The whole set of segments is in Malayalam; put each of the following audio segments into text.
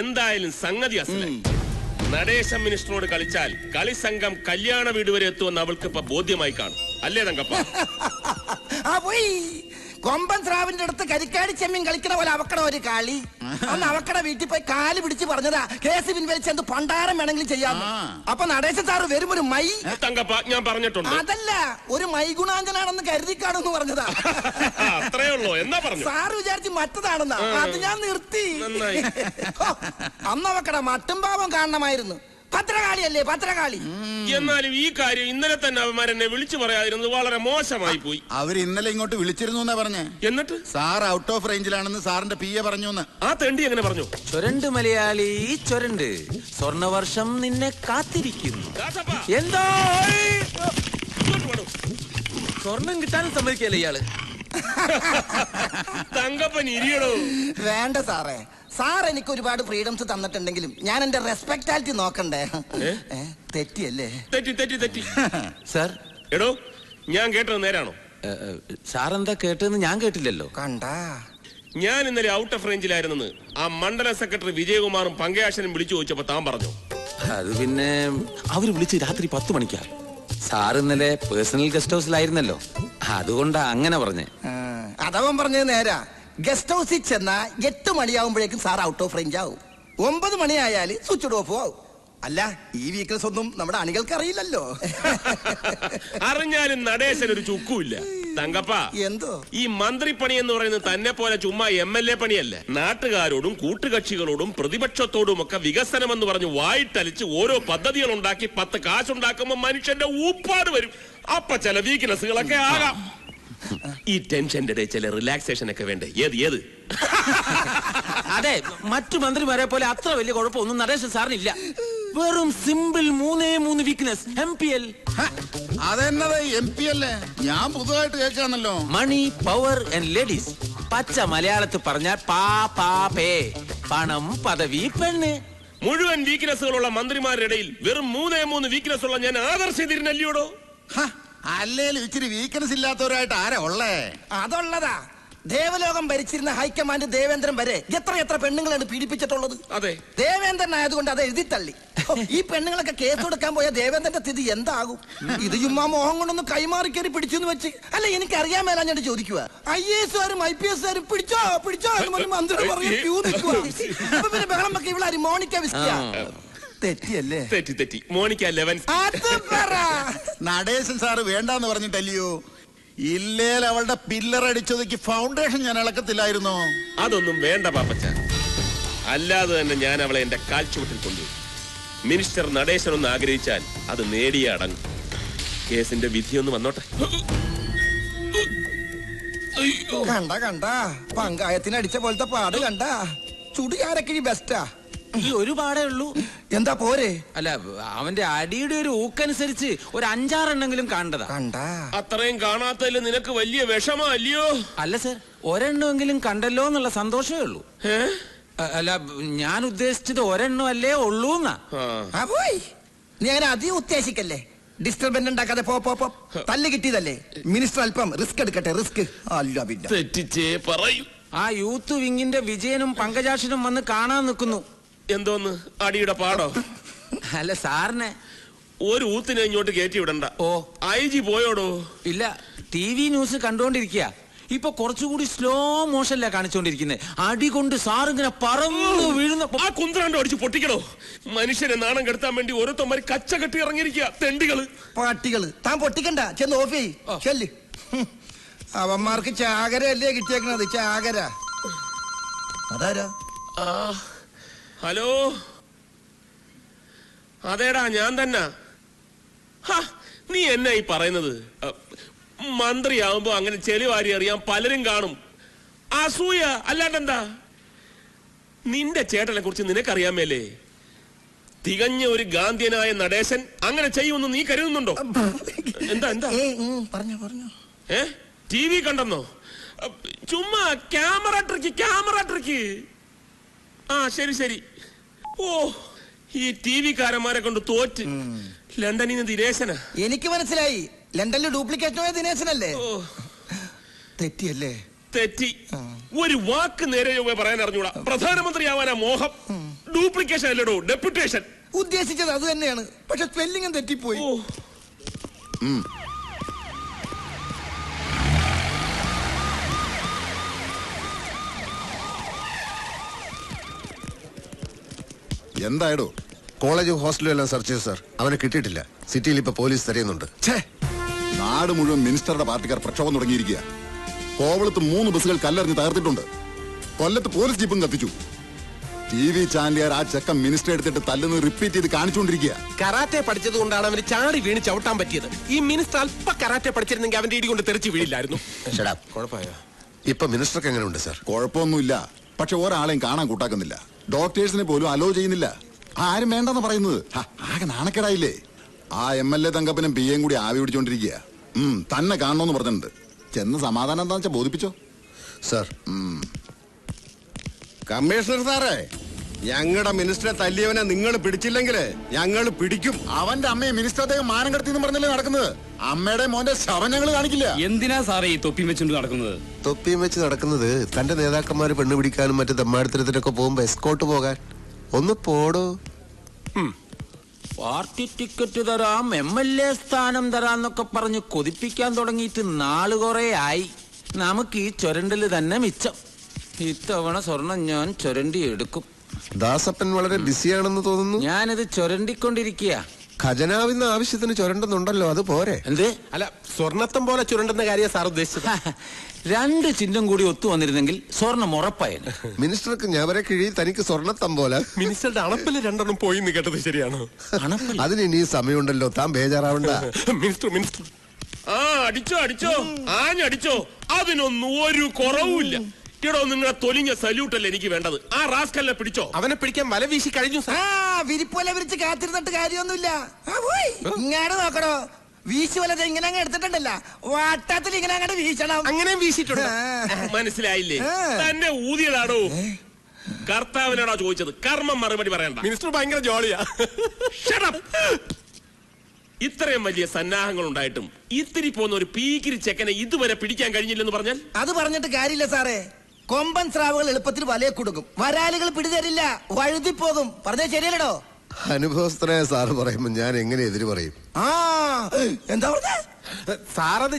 എന്തായാലും സംഗതി അസലായി. നടേശൻ മിനിസ്റ്ററോട് കളിച്ചാൽ കളിസംഘം കല്യാണ വീട് വരെ എത്തുമെന്ന് അവൾക്ക് ഇപ്പൊ ബോധ്യമായി കാണും. അല്ലേ തങ്കപ്പ? കൊമ്പൻ സ്രാവിന്റെ അടുത്ത് കരിക്കാടി ചെമ്മീൻ കളിക്കണ പോലെ അവക്കട ഒരു കളി. അന്ന് അവക്കട വീട്ടിൽ പോയി കാല് പിടിച്ച് പറഞ്ഞതാ കേസ് പിൻവലിച്ച് എന്ത് പണ്ടാരം വേണമെങ്കിലും ചെയ്യാം. അപ്പൊ നടേശൻ സാറ് വരും ഒരു മൈ തങ്കപ്പ ഞാൻ പറഞ്ഞിട്ടുണ്ട്. അതല്ല, ഒരു മൈ ഗുണാഞ്ചനാണെന്ന് കരുതിക്കാണെന്ന് പറഞ്ഞതാ. അത്രേ ഉള്ളൂ. എന്നാ പറഞ്ഞു? സാറ് വിചാരിച്ച് മറ്റതാണെന്നാ. അത് ഞാൻ നിർത്തി. അന്ന് അവക്കട മട്ടും പാവം കാണണമായിരുന്നു. പത്രകാളിയല്ലേ പത്രകാളി. എന്നാലും ഈ കാര്യം ഇന്നലെ തന്നെ അവന്മാരെന്നെ വിളിച്ചു പറയാതിരുന്നത് വളരെ മോശമായി പോയി. അവർ ഇന്നലെ ഇങ്ങോട്ട് വിളിച്ചിരുന്നു എന്നാ പറഞ്ഞേ. എന്നിട്ട് സാർ ഔട്ട് ഓഫ് റേഞ്ചിലാണെന്ന് സാറിന്റെ PA പറഞ്ഞു. ആ തെണ്ടി എങ്ങനെ പറഞ്ഞു? ചൊരണ്ട് മലയാളി ചൊരണ്ട്, സ്വർണവർഷം നിന്നെ കാത്തിരിക്കുന്നു. എന്താ സ്വർണം കിട്ടാനും സമ്മതിക്കല്ലേ ഇയാള്? തങ്കപ്പൻ ഇരിയടോ. വേണ്ട സാറേ, സാർ എനിക്ക് ഒരുപാട് ഫ്രീഡംസ് തന്നിട്ടുണ്ടെങ്കിലും ഞാൻ എന്റെ റെസ്പെക്ടാലിറ്റി നോക്കണ്ടേ? തെറ്റിയല്ലേ? തെറ്റി. സാർ എടോ, ഞാൻ കേട്ടത് നേരാണോ? സാർ എന്താ കേട്ടതെന്ന് ഞാൻ കേട്ടില്ലല്ലോ. കണ്ടാ, ഞാൻ ഇന്നലെ ഔട്ട് ഓഫ് റേഞ്ചിലായിരുന്നെന്ന് ആ മണ്ഡലം സെക്രട്ടറി വിജയകുമാറും പങ്കയാശനും വിളിച്ചു ചോദിച്ചപ്പോ താൻ പറഞ്ഞു. അത് പിന്നെ അവര് വിളിച്ച് രാത്രി 10 മണിക്കാ. സാർ ഇന്നലെ പേഴ്സണൽ ഗസ്റ്റ് ഹൗസിലായിരുന്നല്ലോ, അതുകൊണ്ടാ അങ്ങനെ പറഞ്ഞേ. അതവൻ പറഞ്ഞത് നേരാ. ഗസ്റ്റ് ഹൗസിൽ ചെന്നാ 8 മണിയാവുമ്പോഴേക്കും സാർ ഔട്ട് ഓഫ് റേഞ്ച് ആവും. 9 മണിയായാല് സ്വിച്ച് ഓഫ് ആവും. അല്ല, ഈ വീക്ക്നെസ് ഒന്നും നമ്മുടെ അണികൾക്ക് അറിയില്ലല്ലോ. അറിഞ്ഞാലും നടേശൻ ഒരു ചുക്കുമില്ല. തങ്കപ്പ, എന്തോ ഈ മന്ത്രിപ്പണി എന്ന് പറയുന്നത് തന്നെ പോലെ ചുമ്മാ MLA പണിയല്ല. നാട്ടുകാരോടും കൂട്ടുകക്ഷികളോടും പ്രതിപക്ഷത്തോടും ഒക്കെ വികസനം എന്ന് പറഞ്ഞ് വായിട്ടലിച്ച് ഓരോ പദ്ധതികൾ ഉണ്ടാക്കി 10 കാശുണ്ടാക്കുമ്പോ മനുഷ്യന്റെ ഊപ്പാട് വരും. അപ്പൊ ചില വീക്ക്നെസ്സുകളൊക്കെ ആകാം. ഈ ടെൻഷന്റെ ഇടയിൽ ചില റിലാക്സേഷൻ ഒക്കെ വേണ്ടേ? ഏത് അതെ, മറ്റു മന്ത്രിമാരെ പോലെ അത്ര വലിയ കുഴപ്പമൊന്നും നടേശൻ സാറിനില്ല. വെറും സിമ്പിൾ 3 വീക്ക്നെസ്. MPL. അതെന്നത് MPL? ഞാൻ പുതുതായിട്ട് കേൾക്കാന്നല്ലോ. മണി, പവർ ആൻഡ് ലേഡീസ്. പച്ച മലയാളത്തിൽ പറഞ്ഞാൽ പേ. പണം, പദവി, പെണ്ണ്. മുഴുവൻ വീക്ക്നെസ്സുകളുള്ള മന്ത്രിമാരുടെ ഇടയിൽ വെറും 3 വീക്ക്നെസ് ഉള്ള ഞാൻ ആദർശിതിരുന്നല്ലോടോ. അല്ലേലും ഇച്ചിരി വീക്ക്നെസ് ഇല്ലാത്തവരായിട്ട് ആരാ ഉള്ളേ? അതുള്ളതാ. ദേവലോകം ഭരിച്ചിരുന്ന ഹൈക്കമാൻഡ് ദേവേന്ദ്രൻ വരെ എത്ര പെണ്ണുങ്ങളാണ് പീഡിപ്പിച്ചിട്ടുള്ളത്. അതെ, ദേവേന്ദ്രൻ ആയതുകൊണ്ട് അത് എഴുതി തള്ളി. ഈ പെണ്ണുങ്ങളൊക്കെ കേസ് കൊടുക്കാൻ പോയ ദേവേന്ദ്രന്റെ സ്ഥിതി എന്താകും? ഇത് ചുമ്മാ മോഹം കൊണ്ടൊന്ന് കൈമാറി കയറി പിടിച്ചെന്ന് വെച്ച് അല്ല, എനിക്ക് അറിയാൻ മേലാ ഞാൻ ചോദിക്കുക. IAS-കാരും IPS-കാരും പിടിച്ചോ മന്ത്രി പറഞ്ഞു ക്യൂ നിൽക്കുക. പിന്നെ ബഹളം വെക്ക ഇവളാരും മോണിക്ക വിസ്കിയ. തെറ്റിയല്ലേ? തെറ്റി. മോണിക്ക 11. നടേശൻ സാറ് വേണ്ടാന്ന് പറഞ്ഞിട്ടല്ലയോ? ഇല്ലേൽ അവളുടെ പില്ലർ അടിച്ചതൊക്കെ ഫൗണ്ടേഷൻ ഞാൻ ഇളക്കത്തില്ലായിരുന്നോ? അതൊന്നും വേണ്ട പാപ്പച്ച. അല്ലാതെ തന്നെ ഞാൻ അവളെ എന്റെ കാൽച്ചുവട്ടിൽ കൊണ്ടുപോയി. മിനിസ്റ്റർ നടേശൻ ഒന്ന് ആഗ്രഹിച്ചാൽ അത് നേടിയേ അടങ്ങും. കേസിന്റെ വിധിയൊന്ന് വന്നോട്ടെ. കണ്ട പങ്കായത്തിന് അടിച്ച പോലത്തെ പാട് കണ്ട. ചുടുകാരക്കിഴി ബെസ്റ്റാ. ഈ ഒരു പാടേ ഉള്ളൂ. എന്താ പോരെ? അല്ല, അവന്റെ അടിയുടെ ഒരു ഊക്കനുസരിച്ച് ഒരു 5-6 എണ്ണെങ്കിലും കാണണ്ടതാ. കണ്ടാ, അത്രയും കാണാത്തതിൽ നിനക്ക് വലിയ വിഷമല്ലയോ? അല്ല സർ, ഒരെണ്ണമെങ്കിലും കണ്ടല്ലോ എന്നുള്ള സന്തോഷമേ ഉള്ളൂ. അല്ല, ഞാൻ ഉദ്ദേശിച്ചത് ഒരെണ്ണം അല്ലേ ഉള്ളൂ എന്നാ. പോയി നീ അങ്ങനെ അധികം ഉദ്ദേശിക്കല്ലേ. ഡിസ്റ്റർബൻസ് ഉണ്ടാക്കാതെ പോ. തല്ല് കിട്ടിയതല്ലേ. മിനിസ്റ്റർ അല്പം റിസ്ക് എടുക്കട്ടെ. റിസ്ക് അല്ല പിന്നെ തെറ്റിച്ചേ പറയൂ. ആ യൂത്ത് വിങ്ങിന്റെ വിജയനും പങ്കജാക്ഷനും വന്ന് കാണാൻ നിൽക്കുന്നു. എന്തോന്ന് അടിയുടെ പാടോ? അല്ല സാറിനെ ഒരു ഊത്തിനെ ഇങ്ങോട്ട് കയറ്റി വിടണ്ട. IG പോയോടോ? ഇല്ല, TV ന്യൂസ് കണ്ടോണ്ടിരിക്കുക. ഇപ്പൊ കുറച്ചുകൂടി സ്ലോ മോഷനിലാ കാണിച്ചോണ്ടിരിക്കുന്നത്. അടി കൊണ്ട് സാറിങ്ങനെ പറന്നു വീഴുന്ന. ആ കുന്ത്രണ്ടോ അടിച്ച് പൊട്ടിക്കണോ? മനുഷ്യനെ നാണം കെടുത്താൻ വേണ്ടി ഓരോരുത്തന്മാര് കച്ച കെട്ടി ഇറങ്ങിയിരിക്കുക. തെണ്ടികള്, പാട്ടികള്. താൻ പൊട്ടിക്കണ്ട, ചെന്ന് ഓഫ് ചെയ്യ്. അവന്മാർക്ക് ചാകരയല്ലേ കിട്ടിയേക്കണത്? ചാകര. അതാരാ? ഹലോ, അതേടാ ഞാൻ തന്നെ. നീ എന്നാ ഈ പറയുന്നത്? മന്ത്രിയാവുമ്പോ അങ്ങനെ ചെളിവാരി അറിയാൻ പലരും കാണും. അസൂയ അല്ലാണ്ടെന്താ? നിന്റെ ചേട്ടനെ കുറിച്ച് നിനക്കറിയാമേലേ? തികഞ്ഞ ഒരു ഗാന്ധിയനായ നടേശൻ അങ്ങനെ ചെയ്യുമെന്ന് നീ കരുതുന്നുണ്ടോ? എന്താ പറഞ്ഞു TV കണ്ടെന്നോ? ചുമ്മാ ക്യാമറ ട്രിക്ക്. ശരി. ഓ, ഈ TV കാരന്മാരെ കൊണ്ട് തോറ്റ്. ലണ്ടനിൽ നിന്ന് ദിനേശനാ. എനിക്ക് മനസ്സിലായി. ലണ്ടനിൽ ഡ്യൂപ്ലിക്കേറ്റ് പോയ ദിനേശനല്ലേ? തെറ്റിയല്ലേ? തെറ്റി. ഒരു വാക്ക് നേരെ ചൊവ്വേ പറയാൻ അറിഞ്ഞൂടാ. പ്രധാനമന്ത്രിയാവാനാ മോഹം. ഡ്യൂപ്ലിക്കേഷൻ അല്ലടോ, ഡെപ്യൂട്ടേഷൻ. ഉദ്ദേശിച്ചത് അത് തന്നെയാണ്, പക്ഷെ സ്പെല്ലിംഗും തെറ്റിപ്പോയി. എന്തായടോ? കോളേജും ഹോസ്റ്റലും എല്ലാം സെർച്ച് ചെയ്തു സാർ, അവനെ കിട്ടിയിട്ടില്ല. സിറ്റിയിൽ ഇപ്പൊ പോലീസ് തിരയുന്നുണ്ട്. നാട് മുഴുവൻ മിനിസ്റ്ററുടെ പാർട്ടിക്കാർ പ്രക്ഷോഭം തുടങ്ങിയിരിക്കുക. കോവളത്ത് 3 ബസ്സുകൾ കല്ലെറിഞ്ഞ് തകർത്തിട്ടുണ്ട്. കൊല്ലത്ത് പോലീസ് ജീപ്പും കത്തിച്ചു. TV ചാനലുകാർ ആ ചെക്കൻ മിനിസ്റ്റർ എടുത്തിട്ട് തല്ലുന്നത് റിപ്പീറ്റ് ചെയ്ത് കാണിച്ചുകൊണ്ടിരിക്കുക. കരാറ്റെ പഠിച്ചത് കൊണ്ടാണ് അവന് ചാടി വീണ് ചവിട്ടാൻ പറ്റിയത്. ഈ മിനിസ്റ്റർ അല്പ കരാറ്റെ പഠിച്ചിരുന്നെങ്കിൽ അവന്റെ ഇടി കൊണ്ട് തെറിച്ച് വീഴില്ലായിരുന്നു. കുഴപ്പമായോ? ഇപ്പൊ മിനിസ്റ്റർക്ക് എങ്ങനെയുണ്ട് സാർ? കുഴപ്പമൊന്നുമില്ല, പക്ഷെ ഒരാളെയും കാണാൻ കൂട്ടാക്കുന്നില്ല. ഡോക്ടേഴ്സിനെ പോലും അലോ ചെയ്യുന്നില്ല. ആരും വേണ്ടെന്ന് പറയുന്നത്. ആകെ നാണക്കേടായില്ലേ? ആ MLA തങ്കപ്പനും PA കൂടി ആവി പിടിച്ചോണ്ടിരിക്കുക. തന്നെ കാണണമെന്ന് പറഞ്ഞിട്ടുണ്ട്. ചെന്ന് സമാധാനം എന്താ വെച്ചാ ബോധിപ്പിച്ചോ സാർ. കമ്മീഷണർ സാറേ, ഞങ്ങളുടെ മിനിസ്റ്ററെ തല്ലിയവനെ നിങ്ങൾ പിടിച്ചില്ലെങ്കിൽ ഞങ്ങൾ പിടിക്കും. അവന്റെ അമ്മയെ മിനിസ്റ്റർ അദ്ദേഹം മാനം കടത്തിന്ന് പറഞ്ഞല്ലേ നടക്കുന്നത്. അമ്മയുടെ മോന്റെ ശവം ഞങ്ങൾ കാണിക്കില്ല. എന്തിനാ സാറേ ഈ തൊപ്പി വെച്ചുകൊണ്ട് നടക്കുന്നത്? തൊപ്പിയും വെച്ച് നടക്കുന്നത് തന്റെ നേതാക്കന്മാര് പെണ്ണ് പിടിക്കാനും മറ്റു തെമ്മാടത്തിനൊക്കെ പോകുമ്പോ എസ്കോട്ട് പോകാൻ. ഒന്ന് പോടോ. പാർട്ടി ടിക്കറ്റ് തരാം, MLA സ്ഥാനം തരാന്നൊക്കെ പറഞ്ഞ് കൊതിപ്പിക്കാൻ തുടങ്ങിയിട്ട് നാള് കുറെ ആയി. നമുക്ക് ഈ ചുരണ്ടല് തന്നെ മിച്ചം. ഇത്തവണ സ്വർണം ഞാൻ ചുരണ്ടി എടുക്കും. ദാസപ്പൻ വളരെ ബിസിയാണെന്ന് തോന്നുന്നു. ഞാനിത് ചുരണ്ടിക്കൊണ്ടിരിക്കുക. ഖജനാവിന്ന് ആവശ്യത്തിന് ചുരണ്ടുന്നുണ്ടല്ലോ, അത് പോരെ? എന്ത്? അല്ല, സ്വർണത്തം പോലെ ചുരണ്ടെന്ന കാര്യം സാർ ഉദ്ദേശിച്ചത്. 2 ചിഹ്നം കൂടി ഒത്തു വന്നിരുന്നെങ്കിൽ സ്വർണം ഉറപ്പായിരുന്നു. മിനിസ്റ്റർക്ക് ഞവരെ കിഴി, തനിക്ക് സ്വർണ്ണത്തം പോലെ. മിനിസ്റ്ററുടെ അണപ്പില് 2 പോയി എന്ന് കേട്ടത് ശരിയാണോ? അതിന് ഇനി സമയമുണ്ടല്ലോ, താൻ ബേജാറാവണ്ട. മിനിസ്റ്റർ അടിച്ചോ ആഞ്ഞടിച്ചോ, അതിനൊന്നും ഒരു കുറവുമില്ല. എടോ, നിങ്ങളെ തൊലിഞ്ഞ സല്യൂട്ടല്ലേ എനിക്ക് വേണ്ടത്. ആ റാസ്കലിനെ പിടിച്ചോ. അവനെ പിടിക്കാൻ വല വീശി കഴിഞ്ഞു സാർ. വിരിപ്പോലെ വിരിച്ച് കാത്തിരുന്നിട്ട് കാര്യമൊന്നുമില്ല. ഇങ്ങാട് നോക്കണോ, വീശി വലത് ഇങ്ങനെ അങ്ങ് എടുത്തിട്ടുണ്ടല്ല, വാട്ടത്തിൽ ഇങ്ങനെ അങ്ങോട്ട് വീശണം. അങ്ങനെയും വീശിട്ടുണ്ട്. മനസ്സിലായില്ലേ? തന്നെ ഊതിയതാടോ. കർത്താവിനാണോ ചോദിച്ചത്? കർമ്മം മറുപടി പറയണ്ട. മിനിസ്റ്റർ ഭയങ്കര ജോളിയാ. Shut up. ഇത്രയും വലിയ സന്നാഹങ്ങൾ ഉണ്ടായിട്ടും ഇത്തിരി പോന്ന ഒരു പീക്കിരി ചെക്കനെ ഇതുവരെ പിടിക്കാൻ കഴിഞ്ഞില്ലെന്ന് പറഞ്ഞാൽ അത് പറഞ്ഞിട്ട് കാര്യമില്ല സാറേ. കൊമ്പൻ സ്രാവുകൾ എളുപ്പത്തിൽ വലയെ കൊടുക്കും, വരാലുകൾ പിടിതരില്ല, വഴുതി പോകും. പറഞ്ഞ ശരിയല്ലടോ? അനുഭവസ്ഥനായ സാറ് പറയുമ്പോ ഞാൻ എങ്ങനെ എതിര് പറയും? എന്താ പറഞ്ഞ? സാറത്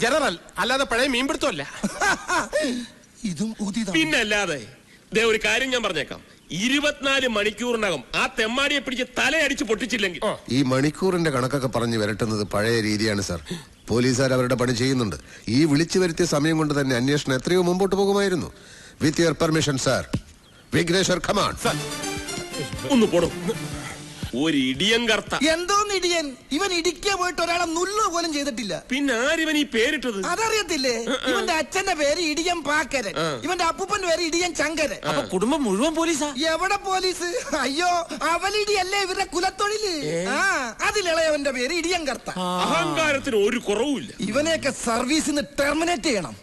ജനറൽ അല്ലാതെ പഴയ മീൻപിടുത്തമല്ല. ഇതും പിന്നല്ലാതെ. ഒരു കാര്യം ഞാൻ പറഞ്ഞേക്കാം. 24 മണിക്കൂറിനകം ആ തെമ്മാടിയെ പിടിച്ച് തലയടിച്ച് പൊട്ടിച്ചില്ലെങ്കിൽ. ഈ മണിക്കൂറിന്റെ കണക്കൊക്കെ പറഞ്ഞു വരട്ടുന്നത് പഴയ രീതിയാണ് സാർ. പോലീസുകാർ അവരുടെ പണി ചെയ്യുന്നുണ്ട്. ഈ വിളിച്ചു വരുത്തിയ സമയം കൊണ്ട് തന്നെ അന്വേഷണം എത്രയോ മുമ്പോട്ട് പോകുമായിരുന്നു. With your permission sir. Vigneshwar, come on. ഒന്ന് പോടും. ഒരു ഇടിയൻ കർത്ത. എന്തോന്ന് ഇടിയൻ? ഇവൻ ഇടിക്കാൻ പോയിട്ട് ഒരാളെ നുള്ളു പോലും ചെയ്തിട്ടില്ല. പിന്നെ ആരിവൻ ഈ പേരിട്ടത്? അതറിയത്തില്ലേ? ഇവന്റെ അച്ഛന്റെ പേര് ഇടിയൻ പാക്കരൻ, ഇവന്റെ അപ്പൂപ്പന്റെ പേര് ഇടിയൻ ചങ്കരൻ. അപ്പൊ കുടുംബം മുഴുവൻ പോലീസാ? എവിടെ പോലീസ്? അയ്യോ, അവലിടിയല്ലേ ഇവരുടെ കുലത്തൊഴില്. അതിലിളയവന്റെ പേര് ഇടിയൻ കർത്ത. അഹങ്കാരത്തിന് ഒരു കുറവുമില്ല. ഇവനെയൊക്കെ സർവീസിന്ന് ടെർമിനേറ്റ് ചെയ്യണം.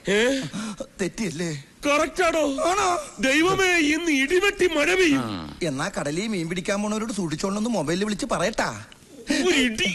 തെറ്റിയല്ലേ? കറക്റ്റാണോ? ആണോ? ദൈവമേ, ഇന്ന് ഇടിവെട്ടി മഴ പെയ്യും. എന്നാ കടലിൽ മീൻ പിടിക്കാൻ പോണവരോട് സൂക്ഷിച്ചോളൊന്ന് മൊബൈലിൽ വിളിച്ച് പറയട്ടാ. ഒരു ഇടി.